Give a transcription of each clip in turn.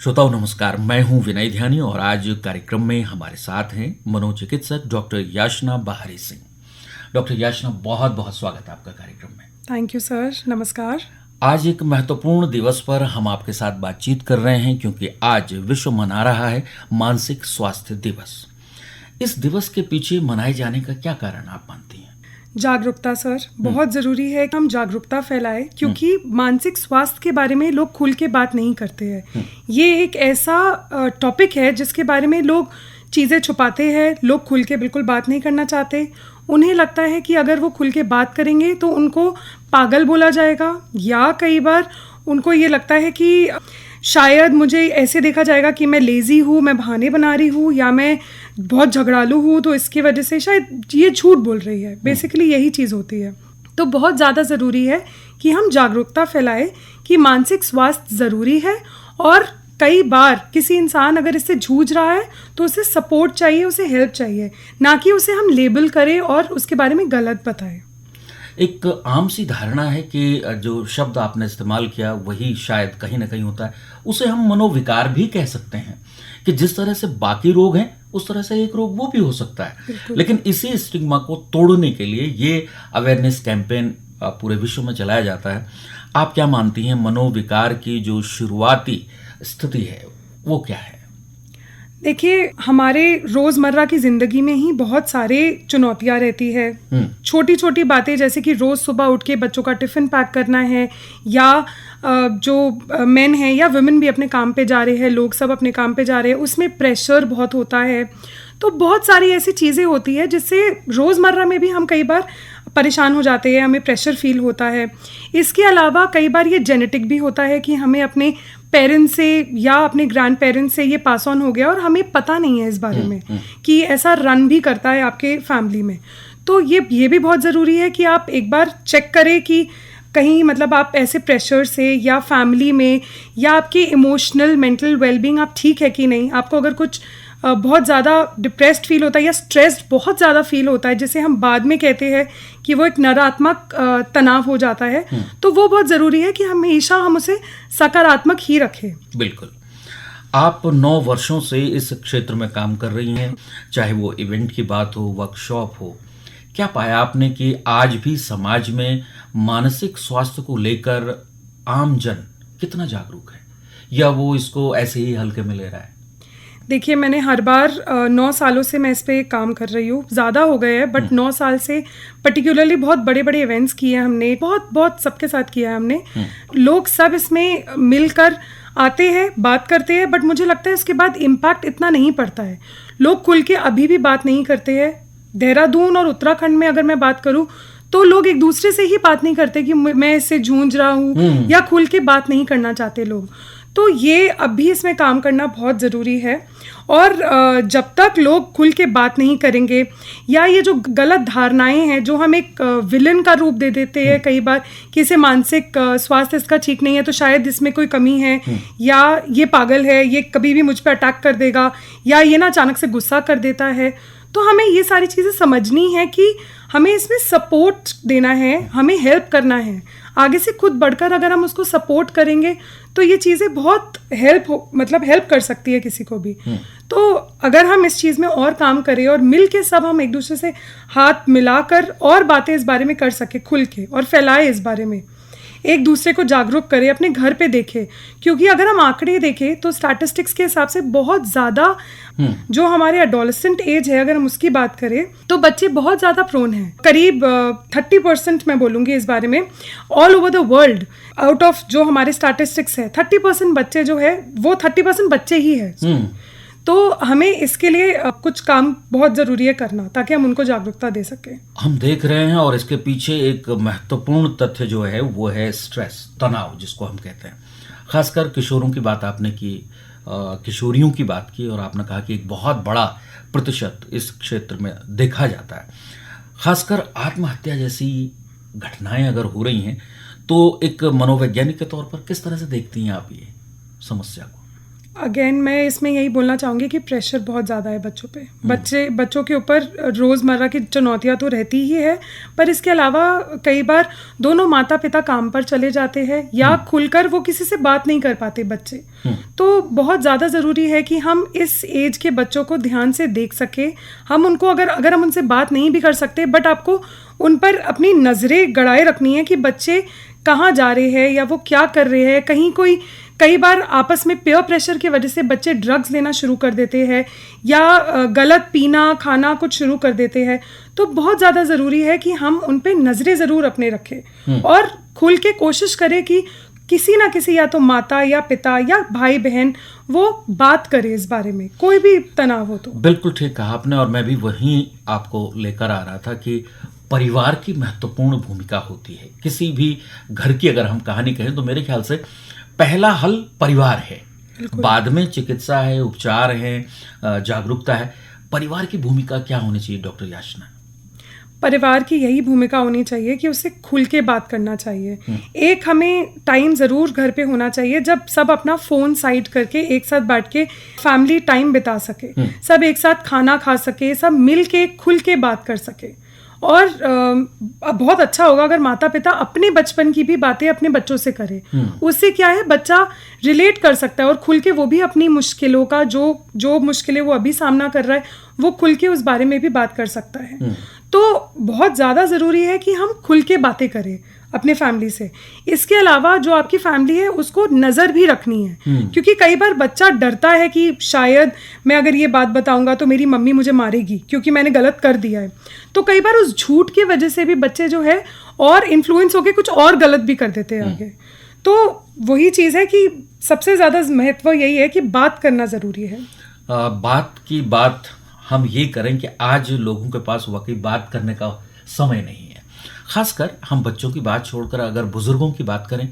श्रोताओं नमस्कार, मैं हूं विनय ध्यानी और आज कार्यक्रम में हमारे साथ हैं मनोचिकित्सक डॉक्टर याचना बहारी सिंह। डॉक्टर याचना, बहुत बहुत स्वागत है आपका कार्यक्रम में। थैंक यू सर, नमस्कार। आज एक महत्वपूर्ण दिवस पर हम आपके साथ बातचीत कर रहे हैं क्योंकि आज विश्व मना रहा है मानसिक स्वास्थ्य दिवस। इस दिवस के पीछे मनाए जाने का क्या कारण आप मानती हैं? जागरूकता सर, बहुत ज़रूरी है कि हम जागरूकता फैलाएं क्योंकि मानसिक स्वास्थ्य के बारे में लोग खुल के बात नहीं करते हैं। ये एक ऐसा टॉपिक है जिसके बारे में लोग चीज़ें छुपाते हैं, लोग खुल के बिल्कुल बात नहीं करना चाहते। उन्हें लगता है कि अगर वो खुल के बात करेंगे तो उनको पागल बोला जाएगा, या कई बार उनको ये लगता है कि शायद मुझे ऐसे देखा जाएगा कि मैं लेज़ी हूँ, मैं बहाने बना रही हूँ, या मैं बहुत झगड़ालू हूँ, तो इसकी वजह से शायद ये झूठ बोल रही है। बेसिकली यही चीज़ होती है। तो बहुत ज़्यादा ज़रूरी है कि हम जागरूकता फैलाएं कि मानसिक स्वास्थ्य ज़रूरी है, और कई बार किसी इंसान अगर इससे जूझ रहा है तो उसे सपोर्ट चाहिए, उसे हेल्प चाहिए, ना कि उसे हम लेबल करें और उसके बारे में गलत बताएं। एक आम सी धारणा है कि जो शब्द आपने इस्तेमाल किया वही शायद कहीं ना कहीं होता है, उसे हम मनोविकार भी कह सकते हैं कि जिस तरह से बाकी रोग हैं उस तरह से एक रोग वो भी हो सकता है। लेकिन इसी स्टिग्मा को तोड़ने के लिए ये अवेयरनेस कैंपेन पूरे विश्व में चलाया जाता है। आप क्या मानती हैं, मनोविकार की जो शुरुआती स्थिति है वो क्या है? देखिए, हमारे रोज़मर्रा की ज़िंदगी में ही बहुत सारे चुनौतियाँ रहती है। छोटी छोटी बातें जैसे कि रोज़ सुबह उठ के बच्चों का टिफ़िन पैक करना है, या जो मेन हैं या वुमेन भी अपने काम पे जा रहे हैं, लोग सब अपने काम पे जा रहे हैं, उसमें प्रेशर बहुत होता है। तो बहुत सारी ऐसी चीज़ें होती है जिससे रोज़मर्रा में भी हम कई बार परेशान हो जाते हैं, हमें प्रेशर फील होता है। इसके अलावा कई बार ये जेनेटिक भी होता है कि हमें अपने पेरेंट्स से या अपने ग्रैंड पेरेंट्स से ये पास ऑन हो गया और हमें पता नहीं है इस बारे में कि ऐसा रन भी करता है आपके फैमिली में। तो ये भी बहुत ज़रूरी है कि आप एक बार चेक करें कि कहीं मतलब आप ऐसे प्रेशर से या फैमिली में या आपके इमोशनल मेंटल वेलबींग आप ठीक है कि नहीं। आपको अगर कुछ बहुत ज़्यादा डिप्रेस्ड फील होता है या स्ट्रेस्ड बहुत ज़्यादा फील होता है, जिसे हम बाद में कहते हैं कि वो एक नकारात्मक तनाव हो जाता है, तो वो बहुत ज़रूरी है कि हमेशा हम उसे सकारात्मक ही रखें। बिल्कुल। आप 9 वर्षों से इस क्षेत्र में काम कर रही हैं, चाहे वो इवेंट की बात हो, वर्कशॉप हो। क्या पाया आपने कि आज भी समाज में मानसिक स्वास्थ्य को लेकर आम जन कितना जागरूक है, या वो इसको ऐसे ही हल्के में ले रहा है? देखिए, मैंने हर बार 9 सालों से मैं इस पे काम कर रही हूँ, ज़्यादा हो गए हैं, बट 9 साल से पर्टिकुलरली बहुत बड़े बड़े इवेंट्स किए हैं हमने, बहुत सबके साथ किया है हमने। लोग सब इसमें मिलकर आते हैं, बात करते हैं, बट मुझे लगता है इसके बाद इम्पैक्ट इतना नहीं पड़ता है। लोग खुल के अभी भी बात नहीं करते हैं। देहरादून और उत्तराखंड में अगर मैं बात करूँ तो लोग एक दूसरे से ही बात नहीं करते कि मैं इससे जूझ रहा हूँ, या खुल के बात नहीं करना चाहते लोग। तो ये अब भी इसमें काम करना बहुत ज़रूरी है। और जब तक लोग खुल के बात नहीं करेंगे, या ये जो गलत धारणाएं हैं जो हम एक विलन का रूप दे देते हैं कई बार कि इसे मानसिक स्वास्थ्य इसका ठीक नहीं है तो शायद इसमें कोई कमी है, या ये पागल है, ये कभी भी मुझ पर अटैक कर देगा, या ये ना अचानक से गुस्सा कर देता है, तो हमें ये सारी चीज़ें समझनी है कि हमें इसमें सपोर्ट देना है, हमें हेल्प करना है। आगे से खुद बढ़कर अगर हम उसको सपोर्ट करेंगे तो ये चीज़ें बहुत हेल्प कर सकती है किसी को भी। तो अगर हम इस चीज़ में और काम करें और मिल के सब हम एक दूसरे से हाथ मिलाकर और बातें इस बारे में कर सके खुल के, और फैलाए इस बारे में, एक दूसरे को जागरूक करें, अपने घर पे देखें। क्योंकि अगर हम आंकड़े देखें तो स्टैटिस्टिक्स के हिसाब से बहुत ज़्यादा जो हमारे एडोलेसेंट एज है, अगर हम उसकी बात करें तो बच्चे बहुत ज़्यादा प्रोन हैं। करीब 30% मैं बोलूँगी इस बारे में, all over the world, out of जो हमारे स्टैटिस्टिक्स है 30% बच्चे जो है वो 30% बच्चे ही है। तो हमें इसके लिए कुछ काम बहुत ज़रूरी है करना, ताकि हम उनको जागरूकता दे सकें। हम देख रहे हैं, और इसके पीछे एक महत्वपूर्ण तथ्य जो है वो है स्ट्रेस, तनाव जिसको हम कहते हैं। खासकर किशोरों की बात आपने की, किशोरियों की बात की, और आपने कहा कि एक बहुत बड़ा प्रतिशत इस क्षेत्र में देखा जाता है। खासकर आत्महत्या जैसी घटनाएं अगर हो रही हैं तो एक मनोवैज्ञानिक के तौर पर किस तरह से देखती हैं आप ये समस्या को? अगेन मैं इसमें यही बोलना चाहूँगी कि प्रेशर बहुत ज़्यादा है बच्चों पे। बच्चों के ऊपर रोज़मर्रा की चुनौतियाँ तो रहती ही है, पर इसके अलावा कई बार दोनों माता पिता काम पर चले जाते हैं या खुलकर वो किसी से बात नहीं कर पाते बच्चे। तो बहुत ज़्यादा ज़रूरी है कि हम इस एज के बच्चों को ध्यान से देख सकें। हम उनको अगर हम उनसे बात नहीं भी कर सकते, बट आपको उन पर अपनी नज़रें गड़ाए रखनी है कि बच्चे कहाँ जा रहे हैं या वो क्या कर रहे हैं। कई बार आपस में पेयर प्रेशर की वजह से बच्चे ड्रग्स लेना शुरू कर देते हैं या गलत पीना खाना कुछ शुरू कर देते हैं। तो बहुत ज़्यादा ज़रूरी है कि हम उन पे नज़रें ज़रूर अपने रखें और खुल के कोशिश करें कि किसी ना किसी या तो माता या पिता या भाई बहन वो बात करे इस बारे में, कोई भी तनाव हो तो। बिल्कुल ठीक कहा आपने, और मैं भी वहीं आपको लेकर आ रहा था कि परिवार की महत्वपूर्ण भूमिका होती है। किसी भी घर की अगर हम कहानी कहें तो मेरे ख्याल से पहला हल परिवार है, बाद में चिकित्सा है, उपचार है, जागरूकता है। परिवार की भूमिका क्या होनी चाहिए डॉक्टर याचना? परिवार की यही भूमिका होनी चाहिए कि उसे खुल के बात करना चाहिए। एक हमें टाइम ज़रूर घर पे होना चाहिए जब सब अपना फ़ोन साइड करके एक साथ बैठ के फैमिली टाइम बिता सके, सब एक साथ खाना खा सके, सब मिल के खुल के बात कर सके। और बहुत अच्छा होगा अगर माता पिता अपने बचपन की भी बातें अपने बच्चों से करें। उससे क्या है, बच्चा रिलेट कर सकता है और खुल के वो भी अपनी मुश्किलों का जो मुश्किलें वो अभी सामना कर रहा है वो खुल के उस बारे में भी बात कर सकता है। तो बहुत ज़्यादा ज़रूरी है कि हम खुल के बातें करें अपने फैमिली से। इसके अलावा जो आपकी फैमिली है उसको नज़र भी रखनी है, क्योंकि कई बार बच्चा डरता है कि शायद मैं अगर ये बात बताऊंगा तो मेरी मम्मी मुझे मारेगी क्योंकि मैंने गलत कर दिया है। तो कई बार उस झूठ की वजह से भी बच्चे जो है और इन्फ्लुएंस होके कुछ और गलत भी कर देते हैं आगे। तो वही चीज़ है कि सबसे ज़्यादा महत्व यही है कि बात करना ज़रूरी है। बात हम ये करें कि आज लोगों के पास वाकई बात करने का समय नहीं है। खासकर हम बच्चों की बात छोड़कर अगर बुजुर्गों की बात करें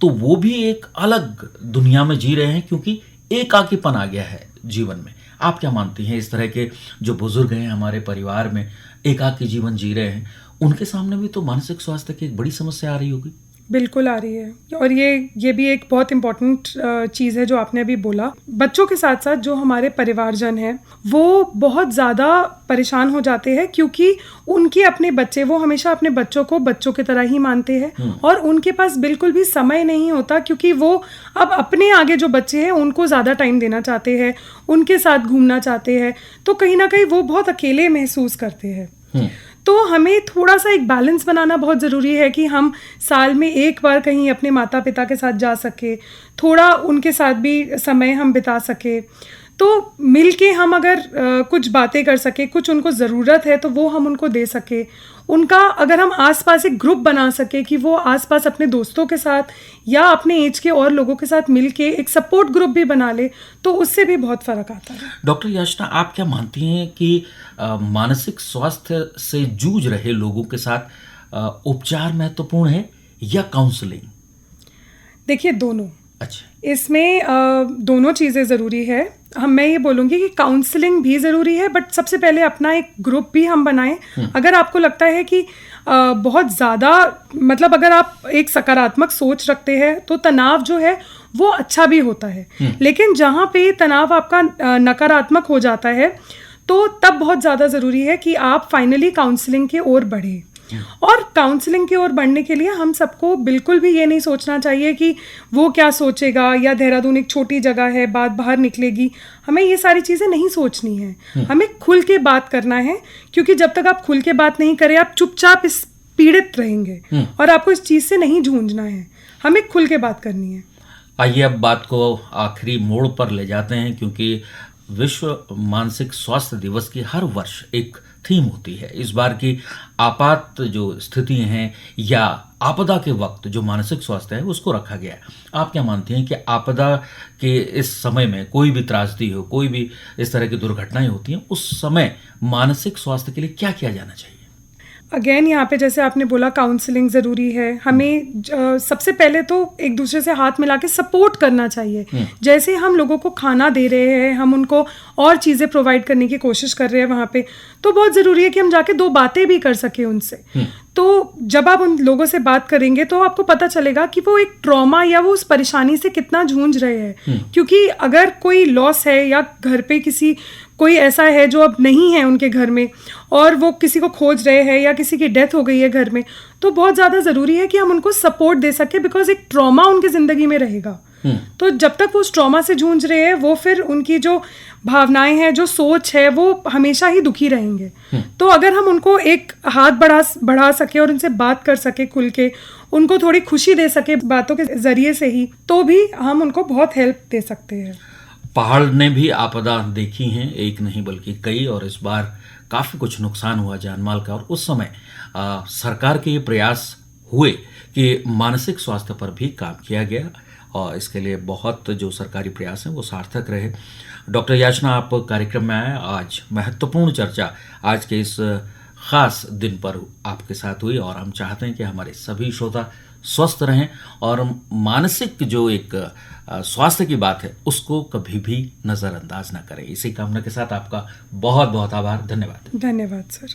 तो वो भी एक अलग दुनिया में जी रहे हैं, क्योंकि एकाकीपन आ गया है जीवन में। आप क्या मानती हैं, इस तरह के जो बुजुर्ग हैं हमारे परिवार में एकाकी जीवन जी रहे हैं, उनके सामने भी तो मानसिक स्वास्थ्य की एक बड़ी समस्या आ रही होगी? बिल्कुल आ रही है, और ये भी एक बहुत इम्पॉर्टेंट चीज़ है जो आपने अभी बोला। बच्चों के साथ साथ जो हमारे परिवारजन हैं वो बहुत ज़्यादा परेशान हो जाते हैं, क्योंकि उनके अपने बच्चे, वो हमेशा अपने बच्चों को बच्चों की तरह ही मानते हैं और उनके पास बिल्कुल भी समय नहीं होता, क्योंकि वो अब अपने आगे जो बच्चे हैं उनको ज़्यादा टाइम देना चाहते हैं, उनके साथ घूमना चाहते हैं। तो कहीं ना कहीं वो बहुत अकेले महसूस करते हैं। तो हमें थोड़ा सा एक बैलेंस बनाना बहुत ज़रूरी है कि हम साल में एक बार कहीं अपने माता पिता के साथ जा सके, थोड़ा उनके साथ भी समय हम बिता सके। तो मिल के हम अगर कुछ बातें कर सके, कुछ उनको ज़रूरत है तो वो हम उनको दे सके। उनका अगर हम आसपास एक ग्रुप बना सके कि वो आसपास अपने दोस्तों के साथ या अपने एज के और लोगों के साथ मिल के एक सपोर्ट ग्रुप भी बना ले, तो उससे भी बहुत फ़र्क आता है। डॉक्टर याचना, आप क्या मानती हैं कि मानसिक स्वास्थ्य से जूझ रहे लोगों के साथ उपचार महत्वपूर्ण है या काउंसलिंग? देखिए, दोनों। अच्छा, इसमें दोनों चीज़ें ज़रूरी है। मैं ये बोलूँगी कि काउंसलिंग भी ज़रूरी है, बट सबसे पहले अपना एक ग्रुप भी हम बनाएं। अगर आपको लगता है कि बहुत ज़्यादा, मतलब अगर आप एक सकारात्मक सोच रखते हैं तो तनाव जो है वो अच्छा भी होता है, लेकिन जहाँ पे तनाव आपका नकारात्मक हो जाता है तो तब बहुत ज़्यादा ज़रूरी है कि आप फाइनली काउंसलिंग की ओर बढ़ें। और काउंसलिंग की ओर बढ़ने के लिए हम सबको बिल्कुल भी ये नहीं सोचना चाहिए कि वो क्या सोचेगा या देहरादून एक छोटी जगह है, बात बाहर निकलेगी। हमें ये सारी चीज़ें नहीं सोचनी है, हमें खुल के बात करना है, क्योंकि जब तक आप खुल के बात नहीं करें आप चुपचाप इस पीड़ित रहेंगे और आपको इस चीज़ से नहीं जूझना है। हमें खुल के बात करनी है। आइए अब बात को आखिरी मोड़ पर ले जाते हैं, क्योंकि विश्व मानसिक स्वास्थ्य दिवस की हर वर्ष एक थीम होती है। इस बार की आपात जो स्थिति हैं या आपदा के वक्त जो मानसिक स्वास्थ्य है उसको रखा गया है। आप क्या मानती हैं कि आपदा के इस समय में कोई भी त्रासदी हो, कोई भी इस तरह की दुर्घटनाएं होती हैं, उस समय मानसिक स्वास्थ्य के लिए क्या किया जाना चाहिए? अगेन यहाँ पे जैसे आपने बोला काउंसलिंग ज़रूरी है। हमें सबसे पहले तो एक दूसरे से हाथ मिला के सपोर्ट करना चाहिए। जैसे हम लोगों को खाना दे रहे हैं, हम उनको और चीज़ें प्रोवाइड करने की कोशिश कर रहे हैं वहाँ पे, तो बहुत ज़रूरी है कि हम जाके दो बातें भी कर सकें उनसे। तो जब आप उन लोगों से बात करेंगे तो आपको पता चलेगा कि वो एक ट्रॉमा या वो उस परेशानी से कितना जूझ रहे हैं। क्योंकि अगर कोई लॉस है या घर पे किसी कोई ऐसा है जो अब नहीं है उनके घर में और वो किसी को खोज रहे हैं या किसी की डेथ हो गई है घर में, तो बहुत ज़्यादा ज़रूरी है कि हम उनको सपोर्ट दे सके, बिकॉज एक ट्रॉमा उनकी ज़िंदगी में रहेगा। तो जब तक वो उस ट्रॉमा से जूझ रहे हैं, वो फिर उनकी जो भावनाएं हैं, जो सोच है, वो हमेशा ही दुखी रहेंगे। तो अगर हम उनको एक हाथ बढ़ा सके और उनसे बात कर सके खुल के, उनको थोड़ी खुशी दे सके बातों के जरिए से ही, तो भी हम उनको बहुत हेल्प दे सकते हैं। पहाड़ ने भी आपदा देखी हैं, एक नहीं बल्कि कई, और इस बार काफ़ी कुछ नुकसान हुआ जान माल का। और उस समय सरकार के ये प्रयास हुए कि मानसिक स्वास्थ्य पर भी काम किया गया, और इसके लिए बहुत जो सरकारी प्रयास हैं वो सार्थक रहे। डॉक्टर याचना, आप कार्यक्रम में आए। आज महत्वपूर्ण चर्चा आज के इस खास दिन पर आपके साथ हुई, और हम चाहते हैं कि हमारे सभी श्रोता स्वस्थ रहें और मानसिक जो एक स्वास्थ्य की बात है उसको कभी भी नज़रअंदाज ना करें। इसी कामना के साथ आपका बहुत बहुत आभार। धन्यवाद। धन्यवाद सर।